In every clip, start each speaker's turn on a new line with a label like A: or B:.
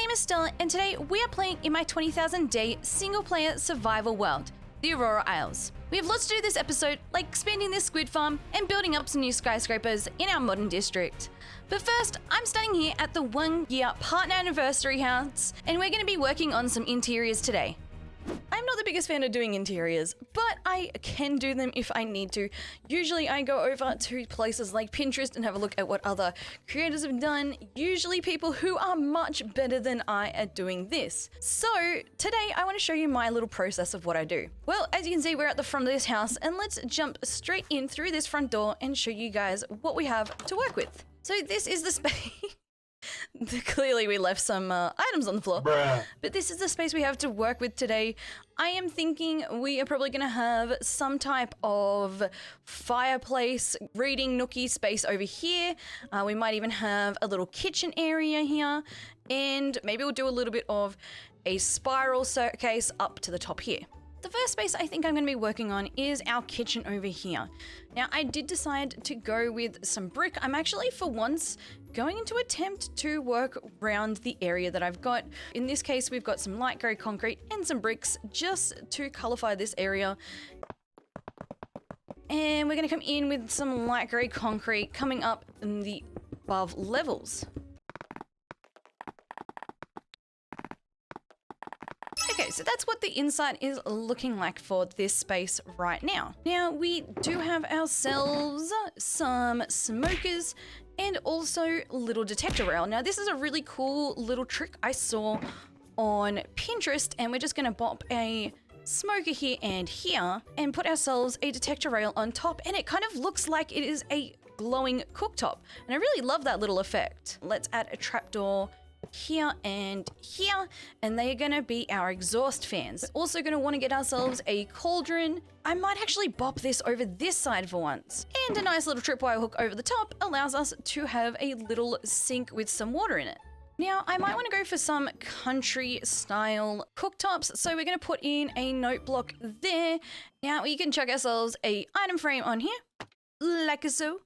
A: name is Stella, and today we are playing in my 20,000 day single player survival world, the Aurora Isles. We have lots to do this episode, like expanding this squid farm and building up some new skyscrapers in our modern district. But first, I'm standing here at the 1 year partner anniversary house, and we're going to be working on some interiors today. I'm not the biggest fan of doing interiors, but I can do them if I need to. Usually I go over to places like Pinterest and have a look at what other creators have done, usually people who are much better than I at doing this. So today I want to show you my little process of what I do. Well, as you can see, we're at the front of this house, and let's jump straight in through this front door and show you guys what we have to work with. So this is the space. Clearly we left some items on the floor. Bruh. But this is the space we have to work with today. I am thinking we are probably going to have some type of fireplace, reading nookie space over here. We might even have a little kitchen area here, and maybe we'll do a little bit of a spiral staircase up to the top here. The first space I think I'm going to be working on is our kitchen over here. Now, I did decide to go with some brick. I'm actually, for once, going to attempt to work around the area that I've got. In this case, we've got some light grey concrete and some bricks just to colorify this area. And we're going to come in with some light grey concrete coming up in the above levels. Okay, so that's what the inside is looking like for this space right now. Now, we do have ourselves some smokers and also a little detector rail. Now, this is a really cool little trick I saw on Pinterest, and we're just gonna pop a smoker here and put ourselves a detector rail on top, and it kind of looks like it is a glowing cooktop. And I really love that little effect. Let's add a trapdoor here, and they are going to be our exhaust fans. We're also going to want to get ourselves a cauldron. I might actually bop this over this side for once. And a nice little tripwire hook over the top allows us to have a little sink with some water in it. Now, I might want to go for some country style cooktops, so we're going to put in a note block there. Now, we can chuck ourselves a item frame on here, like so.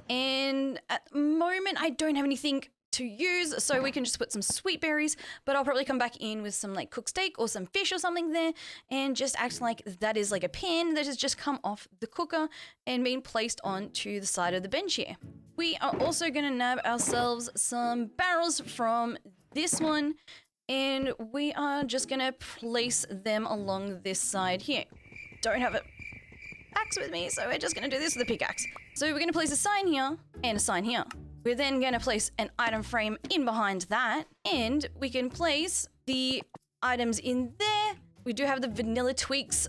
A: And at the moment, I don't have anything to use, so we can just put some sweet berries, but I'll probably come back in with some like cooked steak or some fish or something there, and just act like that is like a pan that has just come off the cooker and been placed onto the side of the bench here. We are also going to nab ourselves some barrels from this one, and we are just going to place them along this side here. Don't have an axe with me, so we're just going to do this with a pickaxe. So we're going to place a sign here and a sign here. We're then going to place an item frame in behind that, and we can place the items in there. We do have the Vanilla Tweaks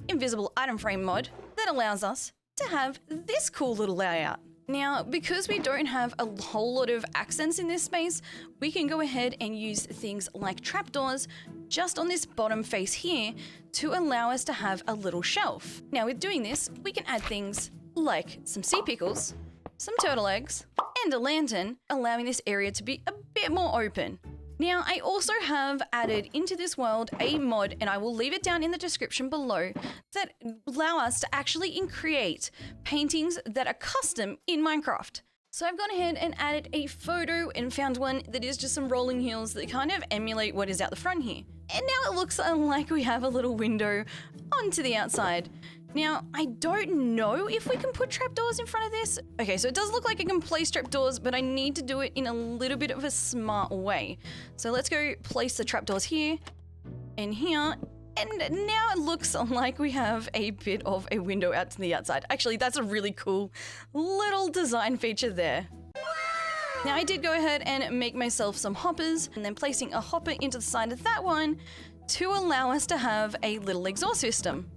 A: invisible item frame mod that allows us to have this cool little layout. Now, because we don't have a whole lot of accents in this space, we can go ahead and use things like trapdoors just on this bottom face here to allow us to have a little shelf. Now, with doing this, we can add things like some sea pickles, some turtle eggs, and a lantern, allowing this area to be a bit more open. Now, I also have added into this world a mod, and I will leave it down in the description below, that allow us to actually create paintings that are custom in Minecraft. So I've gone ahead and added a photo and found one that is just some rolling hills that kind of emulate what is out the front here. And now it looks like we have a little window onto the outside. Now, I don't know if we can put trapdoors in front of this. Okay, so it does look like I can place trapdoors, but I need to do it in a little bit of a smart way. So let's go place the trapdoors here and here. And now it looks like we have a bit of a window out to the outside. Actually, that's a really cool little design feature there. Now, I did go ahead and make myself some hoppers, and then placing a hopper into the side of that one to allow us to have a little exhaust system.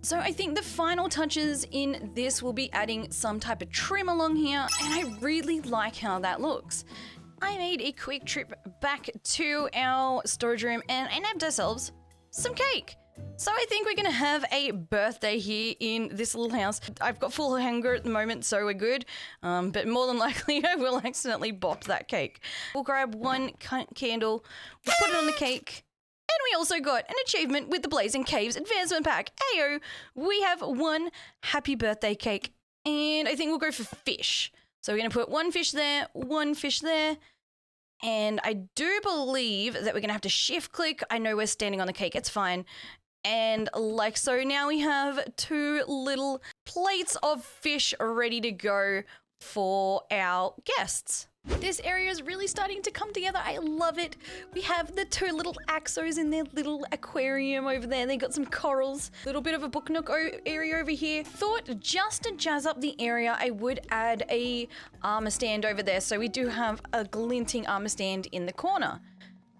A: So I think the final touches in this will be adding some type of trim along here, and I really like how that looks. I made a quick trip back to our storage room, and I nabbed ourselves some cake. So I think we're gonna have a birthday here in this little house. I've got full hanger at the moment, so we're good. But more than likely, I will accidentally bop that cake. We'll grab one candle, we'll put it on the cake. And we also got an achievement with the Blazing Caves Advancement Pack. Ayo, we have one happy birthday cake. And I think we'll go for fish. So we're going to put one fish there, And I do believe that we're going to have to shift click. I know we're standing on the cake. It's fine. And like so, now we have 2 little plates of fish ready to go for our guests. This area is really starting to come together. I love it. We have the 2 little axos in their little aquarium over there. They got some corals. A little bit of a book nook area over here. Thought just to jazz up the area, I would add a armor stand over there. So we do have a glinting armor stand in the corner.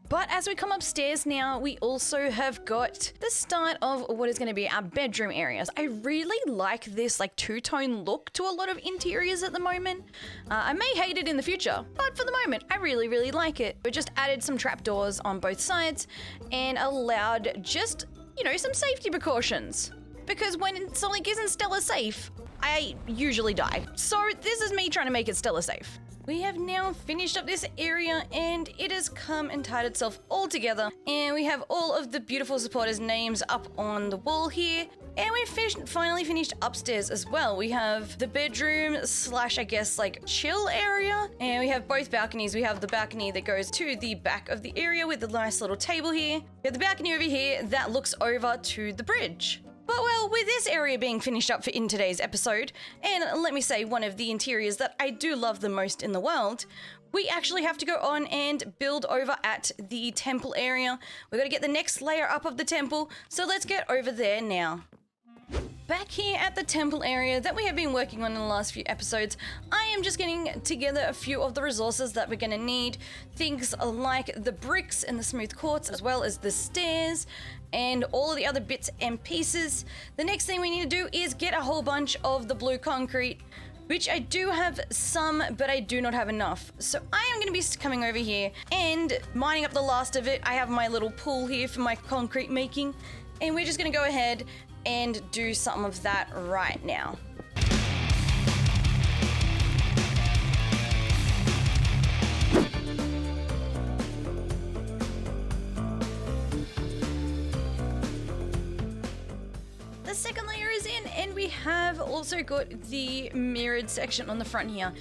A: But as we come upstairs now, we also have got the start of what is going to be our bedroom areas. I really like this like 2-tone look to a lot of interiors at the moment. I may hate it in the future, but for the moment, I really, really like it. We just added some trapdoors on both sides and allowed just, you know, some safety precautions. Because when something isn't Stella safe, I usually die. So this is me trying to make it Stella safe. We have now finished up this area and it has come and tied itself all together. And we have all of the beautiful supporters' names up on the wall here. And we've finally finished upstairs as well. We have the bedroom / I guess like chill area. And we have both balconies. We have the balcony that goes to the back of the area with the nice little table here. We have the balcony over here that looks over to the bridge. But well, with this area being finished up in today's episode, and let me say one of the interiors that I do love the most in the world, we actually have to go on and build over at the temple area. We've got to get the next layer up of the temple, so let's get over there now. Back here at the temple area that we have been working on in the last few episodes, I am just getting together a few of the resources that we're going to need. Things like the bricks and the smooth quartz, as well as the stairs and all of the other bits and pieces. The next thing we need to do is get a whole bunch of the blue concrete, which I do have some, but I do not have enough. So I am going to be coming over here and mining up the last of it. I have my little pool here for my concrete making, and we're just going to go ahead and do some of that right now. The second layer is in, and we have also got the mirrored section on the front here.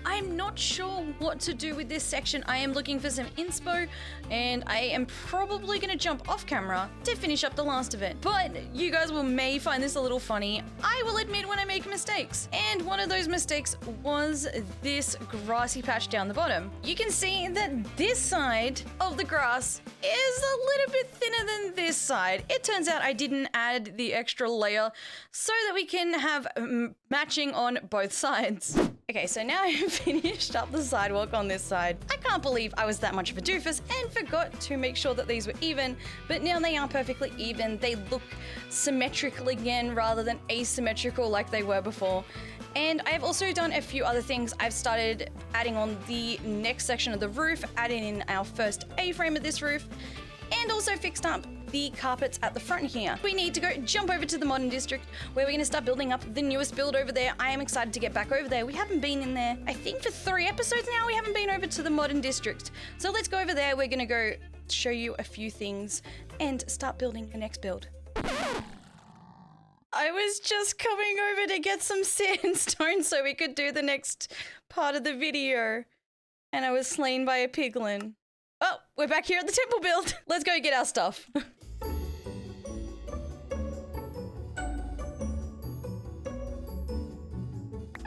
A: I'm not sure what to do with this section. I am looking for some inspo, and I am probably going to jump off camera to finish up the last of it. But you guys may find this a little funny. I will admit when I make mistakes. And one of those mistakes was this grassy patch down the bottom. You can see that this side of the grass is a little bit thinner than this side. It turns out I didn't add the extra layer so that we can have matching on both sides. Okay, so now I've finished up the sidewalk on this side. I can't believe I was that much of a doofus and forgot to make sure that these were even, but now they are perfectly even. They look symmetrical again rather than asymmetrical like they were before. And I've also done a few other things. I've started adding on the next section of the roof, adding in our first A-frame of this roof, and also fixed up the carpets at the front here. We need to go jump over to the modern district where we're going to start building up the newest build over there. I am excited to get back over there. We haven't been in there, I think for 3 episodes now, we haven't been over to the modern district. So let's go over there. We're going to go show you a few things and start building the next build. I was just coming over to get some sandstone so we could do the next part of the video. And I was slain by a piglin. Oh, we're back here at the temple build. Let's go get our stuff.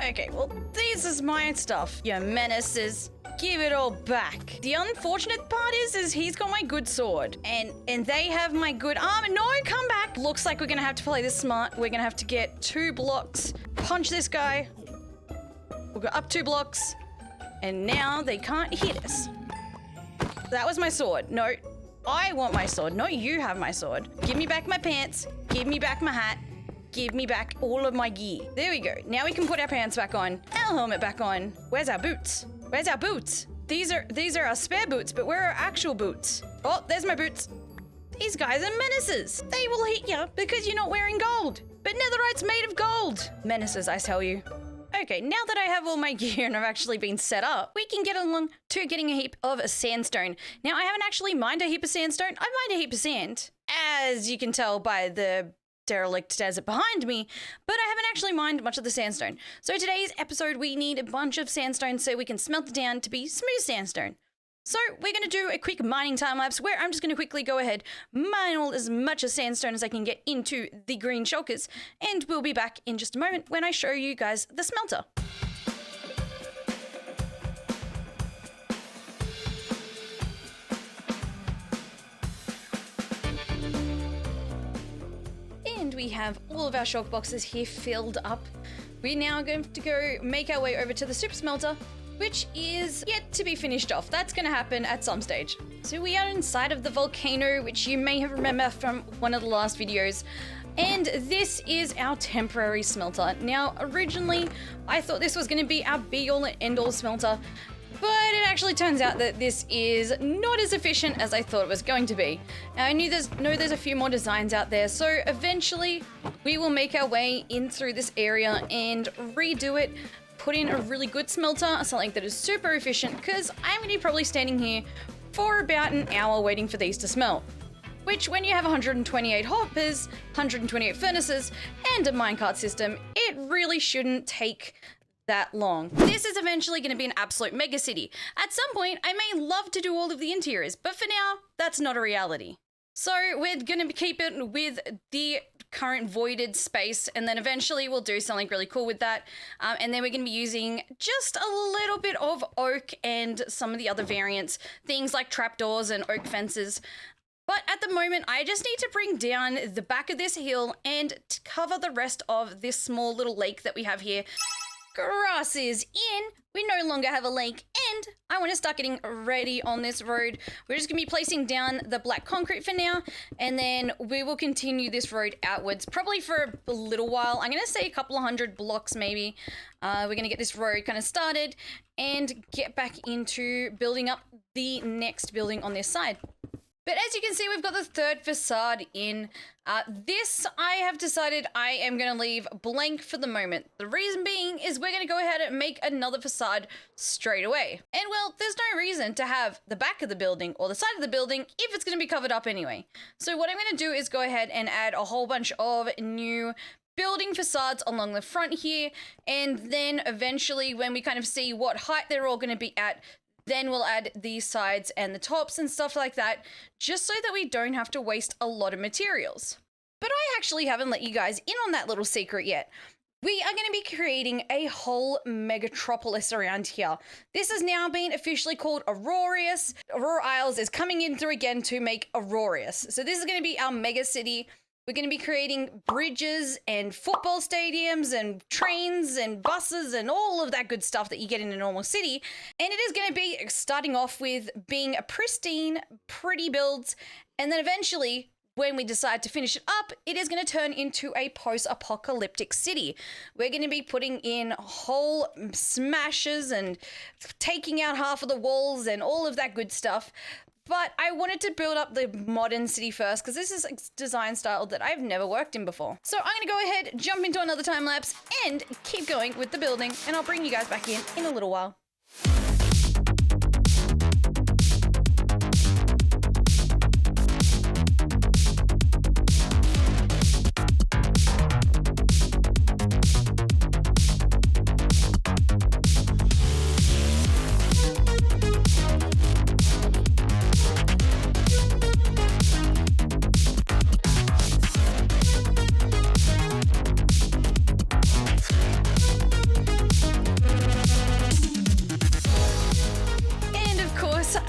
A: Okay, well, this is my stuff, you menaces. Give it all back. The unfortunate part is he's got my good sword. And they have my good armor. No, come back. Looks like we're gonna have to play this smart. We're gonna have to get 2 blocks, punch this guy. We'll go up 2 blocks. And now they can't hit us. That was my sword. No, I want my sword. No, you have my sword. Give me back my pants. Give me back my hat. Give me back all of my gear. There we go. Now we can put our pants back on. Our helmet back on. Where's our boots? Where's our boots? These are our spare boots, but where are our actual boots? Oh, there's my boots. These guys are menaces. They will hit you because you're not wearing gold. But netherite's made of gold. Menaces, I tell you. Okay, now that I have all my gear and I've actually been set up, we can get along to getting a heap of sandstone. Now, I haven't actually mined a heap of sandstone. I've mined a heap of sand, as you can tell by the derelict desert behind me, but I haven't actually mined much of the sandstone. So today's episode, we need a bunch of sandstone so we can smelt it down to be smooth sandstone. So we're going to do a quick mining time lapse where I'm just going to quickly go ahead, mine all as much as sandstone as I can get into the green shulkers, and we'll be back in just a moment when I show you guys the smelter. And we have all of our shulker boxes here filled up. We're now going to go make our way over to the super smelter, which is yet to be finished off. That's going to happen at some stage. So we are inside of the volcano, which you may have remembered from one of the last videos. And this is our temporary smelter. Now, originally, I thought this was going to be our be-all and end-all smelter, but it actually turns out that this is not as efficient as I thought it was going to be. Now, I know there's a few more designs out there, so eventually we will make our way in through this area and redo it, put in a really good smelter, something that is super efficient, because I'm going to be probably standing here for about an hour waiting for these to smelt. Which, when you have 128 hoppers, 128 furnaces, and a minecart system, it really shouldn't take that long. This is eventually going to be an absolute mega city. At some point, I may love to do all of the interiors, but for now, that's not a reality. So we're going to keep it with the current voided space, and then eventually we'll do something really cool with that. And then we're going to be using just a little bit of oak and some of the other variants, things like trapdoors and oak fences. But at the moment, I just need to bring down the back of this hill and cover the rest of this small little lake that we have here. Grass is in, we no longer have a lake, and I want to start getting ready on this road. We're just going to be placing down the black concrete for now, and then we will continue this road outwards, probably for a little while. I'm going to say a couple of 100 blocks maybe. We're going to get this road kind of started and get back into building up the next building on this side. But as you can see, we've got the third facade in. This, I have decided I am going to leave blank for the moment. The reason being is we're going to go ahead and make another facade straight away. And well, there's no reason to have the back of the building or the side of the building if it's going to be covered up anyway. So what I'm going to do is go ahead and add a whole bunch of new building facades along the front here. And then eventually when we kind of see what height they're all going to be at, then we'll add the sides and the tops and stuff like that, just so that we don't have to waste a lot of materials. But I actually haven't let you guys in on that little secret yet. We are going to be creating a whole megatropolis around here. This has now been officially called Aurora. Aurora Isles is coming in through again to make Aurora. So this is going to be our mega city. We're going to be creating bridges and football stadiums and trains and buses and all of that good stuff that you get in a normal city. And it is going to be starting off with being a pristine, pretty builds. And then eventually, when we decide to finish it up, it is going to turn into a post-apocalyptic city. We're going to be putting in whole smashes and taking out half of the walls and all of that good stuff. But I wanted to build up the modern city first because this is a design style that I've never worked in before. So I'm going to go ahead, jump into another time lapse and keep going with the building, and I'll bring you guys back in a little while.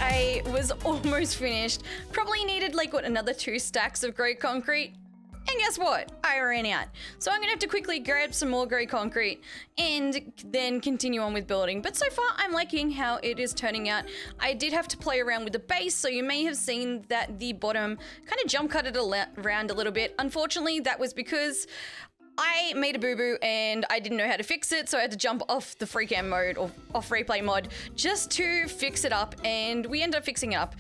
A: I was almost finished. Probably needed like another 2 stacks of grey concrete. And guess what? I ran out. So I'm gonna have to quickly grab some more grey concrete and then continue on with building. But so far I'm liking how it is turning out. I did have to play around with the base, so you may have seen that the bottom kind of jump cut it around a little bit. Unfortunately, that was because I made a boo-boo and I didn't know how to fix it, so I had to jump off the free cam mode or off replay mod just to fix it up, and we ended up fixing it up.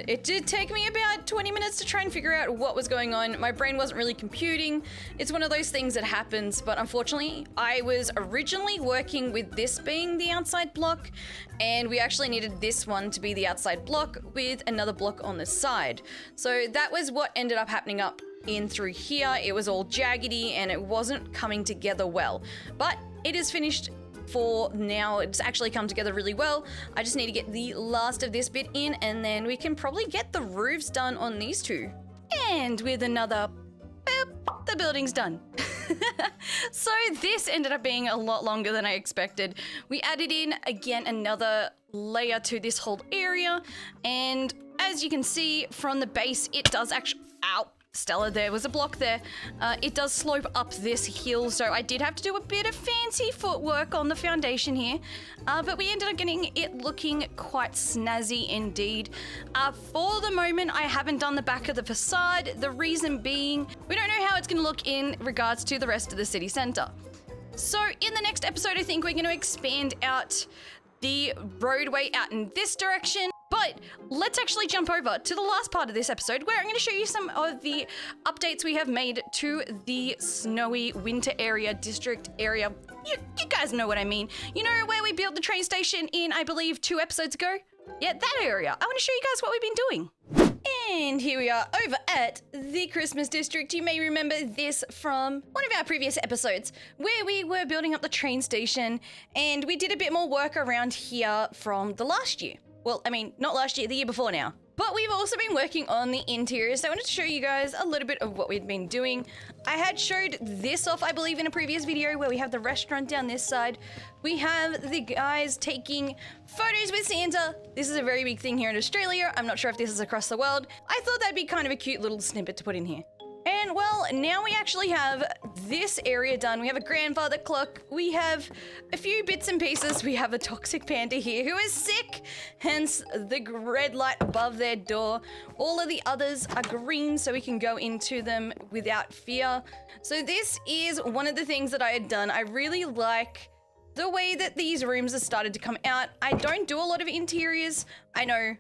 A: It did take me about 20 minutes to try and figure out what was going on. My brain wasn't really computing. It's one of those things that happens, but unfortunately, I was originally working with this being the outside block, and we actually needed this one to be the outside block with another block on the side. So that was what ended up happening up in through here. It was all jaggedy and it wasn't coming together well, but it is finished for now. It's actually come together really well. I just need to get the last of this bit in, and then we can probably get the roofs done on these two. And with another boop, the building's done. So this ended up being a lot longer than I expected. We added in, again, another layer to this whole area, and as you can see from the base, it does actually... Ow! Stella, there was a block there. It does slope up this hill, so I did have to do a bit of fancy footwork on the foundation here, but we ended up getting it looking quite snazzy indeed. For the moment, I haven't done the back of the facade, the reason being we don't know how it's going to look in regards to the rest of the city centre. So in the next episode, I think we're going to expand out the roadway out in this direction. But let's actually jump over to the last part of this episode where I'm going to show you some of the updates we have made to the snowy winter area, district area. You guys know what I mean. You know where we built the train station in, I believe, 2 episodes ago? Yeah, that area. I want to show you guys what we've been doing. And here we are over at the Christmas district. You may remember this from one of our previous episodes where we were building up the train station, and we did a bit more work around here from the last year. Well, I mean, not last year, the year before now. But we've also been working on the interior, so I wanted to show you guys a little bit of what we'd been doing. I had showed this off, I believe, in a previous video where we have the restaurant down this side. We have the guys taking photos with Santa. This is a very big thing here in Australia. I'm not sure if this is across the world. I thought that'd be kind of a cute little snippet to put in here. And well, now we actually have this area done. We have a grandfather clock. We have a few bits and pieces. We have a toxic panda here who is sick, hence the red light above their door. All of the others are green, so we can go into them without fear. So this is one of the things that I had done. I really like the way that these rooms have started to come out. I don't do a lot of interiors. I know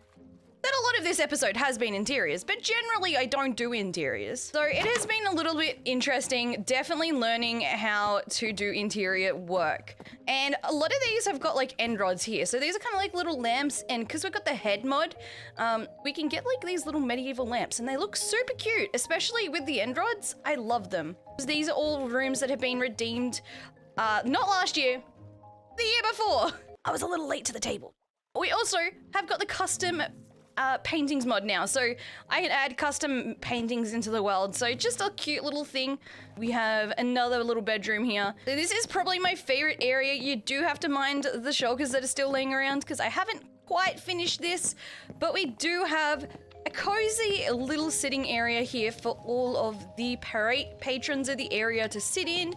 A: that a lot of this episode has been interiors, but generally I don't do interiors. So it has been a little bit interesting, definitely learning how to do interior work. And a lot of these have got like end rods here. So these are kind of like little lamps, and because we've got the head mod, we can get like these little medieval lamps, and they look super cute, especially with the end rods. I love them. These are all rooms that have been redeemed, not last year, the year before. I was a little late to the table. We also have got the custom paintings mod now, so I can add custom paintings into the world. So just a cute little thing. We have another little bedroom here. So this is probably my favorite area. You do have to mind the shulkers that are still laying around because I haven't quite finished this, but we do have a cozy little sitting area here for all of the patrons of the area to sit in.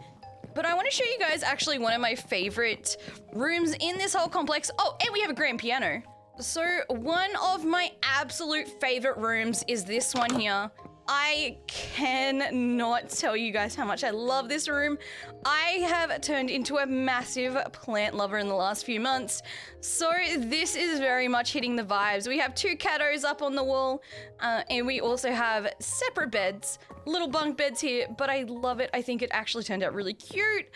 A: But I want to show you guys actually one of my favorite rooms in this whole complex. Oh, and we have a grand piano. So one of my absolute favorite rooms is this one here. I cannot tell you guys how much I love this room. I have turned into a massive plant lover in the last few months. So this is very much hitting the vibes. We have 2 catos up on the wall, and we also have separate beds, little bunk beds here, but I love it. I think it actually turned out really cute.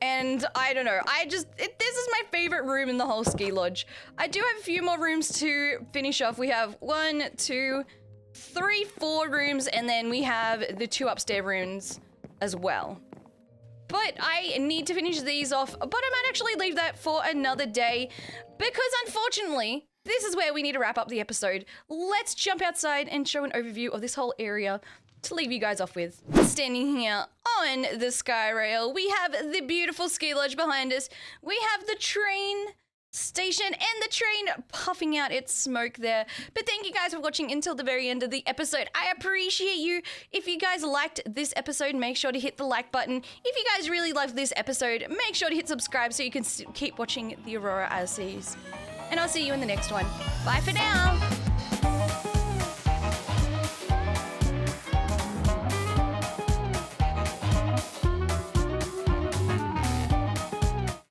A: And I don't know, this is my favorite room in the whole ski lodge. I do have a few more rooms to finish off. We have 1, 2, 3, 4 rooms, and then we have the 2 upstairs rooms as well. But I need to finish these off, but I might actually leave that for another day because unfortunately, this is where we need to wrap up the episode. Let's jump outside and show an overview of this whole area to leave you guys off with. Standing here on the sky rail, we have the beautiful ski lodge behind us. We have the train station and the train puffing out its smoke there. But thank you guys for watching until the very end of the episode. I appreciate you. If you guys liked this episode, make sure to hit the like button. If you guys really loved this episode, make sure to hit subscribe so you can keep watching the Aurora Isles series. And I'll see you in the next one. Bye for now.